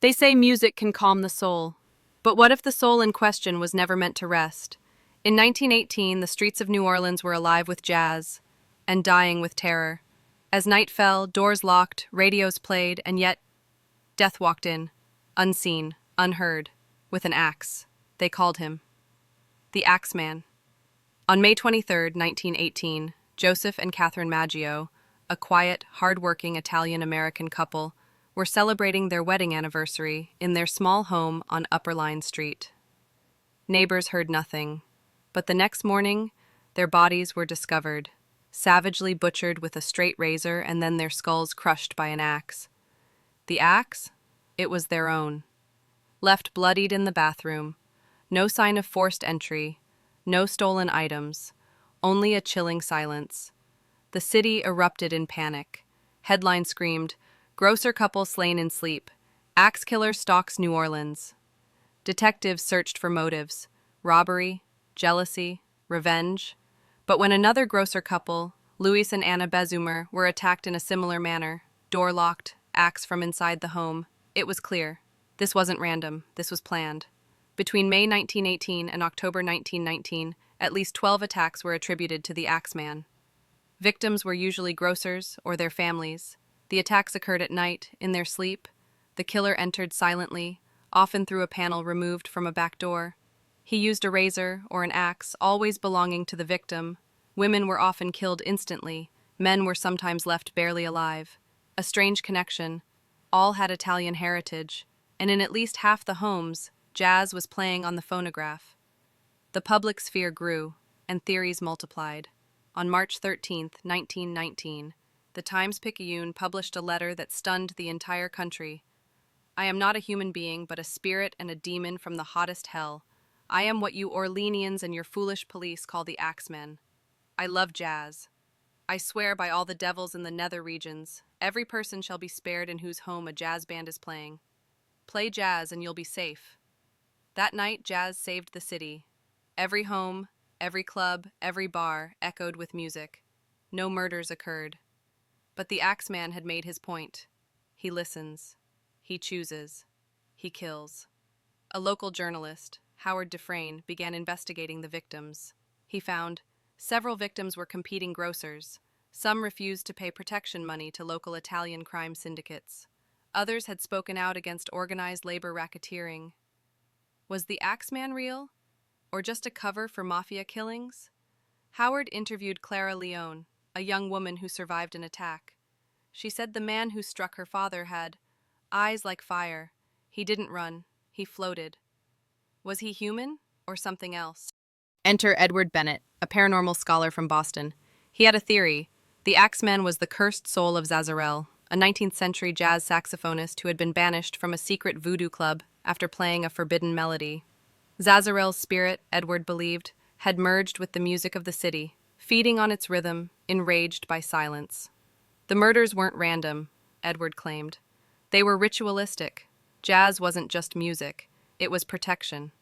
They say music can calm the soul. But what if the soul in question was never meant to rest? In 1918, the streets of New Orleans were alive with jazz and dying with terror. As night fell, doors locked, radios played, and yet death walked in, unseen, unheard, with an axe. They called him the Axeman. On May 23, 1918, Joseph and Catherine Maggio, a quiet, hard-working Italian-American couple, were celebrating their wedding anniversary in their small home on Upper Line Street. Neighbors heard nothing, but the next morning, their bodies were discovered, savagely butchered with a straight razor and then their skulls crushed by an axe. The axe? It was their own. Left bloodied in the bathroom. No sign of forced entry. No stolen items. Only a chilling silence. The city erupted in panic. Headline screamed, "Grocer couple slain in sleep. Axe killer stalks New Orleans." Detectives searched for motives. Robbery, jealousy, revenge. But when another grocer couple, Louis and Anna Bezumer, were attacked in a similar manner, door locked, axe from inside the home, it was clear. This wasn't random, this was planned. Between May 1918 and October 1919, at least 12 attacks were attributed to the Axeman. Victims were usually grocers or their families. The attacks occurred at night, in their sleep. The killer entered silently, often through a panel removed from a back door. He used a razor or an axe, always belonging to the victim. Women were often killed instantly. Men were sometimes left barely alive. A strange connection. All had Italian heritage, and in at least half the homes, jazz was playing on the phonograph. The public's fear grew, and theories multiplied. On March 13, 1919, the Times-Picayune published a letter that stunned the entire country. "I am not a human being, but a spirit and a demon from the hottest hell. I am what you Orleanians and your foolish police call the Axemen. I love jazz. I swear by all the devils in the nether regions, every person shall be spared in whose home a jazz band is playing. Play jazz and you'll be safe." That night, jazz saved the city. Every home, every club, every bar echoed with music. No murders occurred. But the Axeman had made his point. He listens. He chooses. He kills. A local journalist, Howard Dufresne, began investigating the victims. He found several victims were competing grocers. Some refused to pay protection money to local Italian crime syndicates. Others had spoken out against organized labor racketeering. Was the Axeman real? Or just a cover for mafia killings? Howard interviewed Clara Leone, a young woman who survived an attack. She said the man who struck her father had eyes like fire. He didn't run. He floated. Was he human or something else? Enter Edward Bennett, a paranormal scholar from Boston. He had a theory. The Axeman was the cursed soul of Zazarel, a 19th century jazz saxophonist who had been banished from a secret voodoo club after playing a forbidden melody. Zazarel's spirit, Edward believed, had merged with the music of the city, feeding on its rhythm, enraged by silence. The murders weren't random, Edward claimed. They were ritualistic. Jazz wasn't just music, it was protection.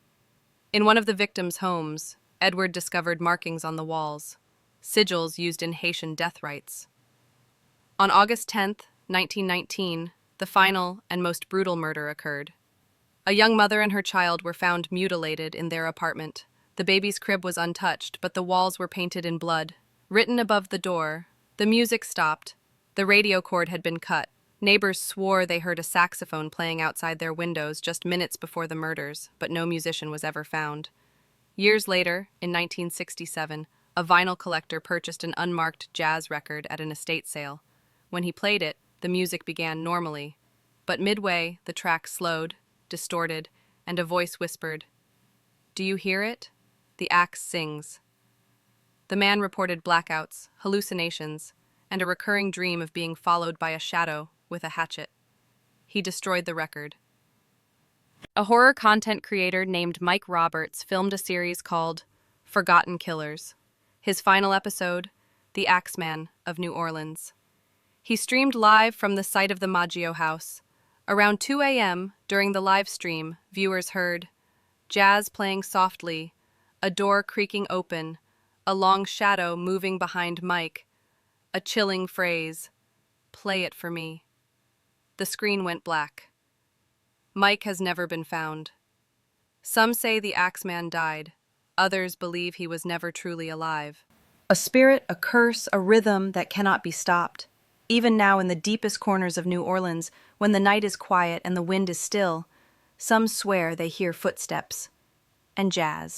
In one of the victims' homes, Edward discovered markings on the walls, sigils used in Haitian death rites. On August 10th, 1919, the final and most brutal murder occurred. A young mother and her child were found mutilated in their apartment. The baby's crib was untouched, but the walls were painted in blood. Written above the door, the music stopped. The radio cord had been cut. Neighbors swore they heard a saxophone playing outside their windows just minutes before the murders, but no musician was ever found. Years later, in 1967, a vinyl collector purchased an unmarked jazz record at an estate sale. When he played it, the music began normally. But midway, the track slowed, distorted, and a voice whispered, "Do you hear it? The axe sings." The man reported blackouts, hallucinations, and a recurring dream of being followed by a shadow with a hatchet. He destroyed the record. A horror content creator named Mike Roberts filmed a series called Forgotten Killers. His final episode, The Axeman of New Orleans. He streamed live from the site of the Maggio house. Around 2 a.m., during the live stream, viewers heard jazz playing softly, a door creaking open, a long shadow moving behind Mike, a chilling phrase, "Play it for me." The screen went black. Mike has never been found. Some say the Axeman died. Others believe he was never truly alive. A spirit, a curse, a rhythm that cannot be stopped. Even now in the deepest corners of New Orleans, when the night is quiet and the wind is still, some swear they hear footsteps and jazz.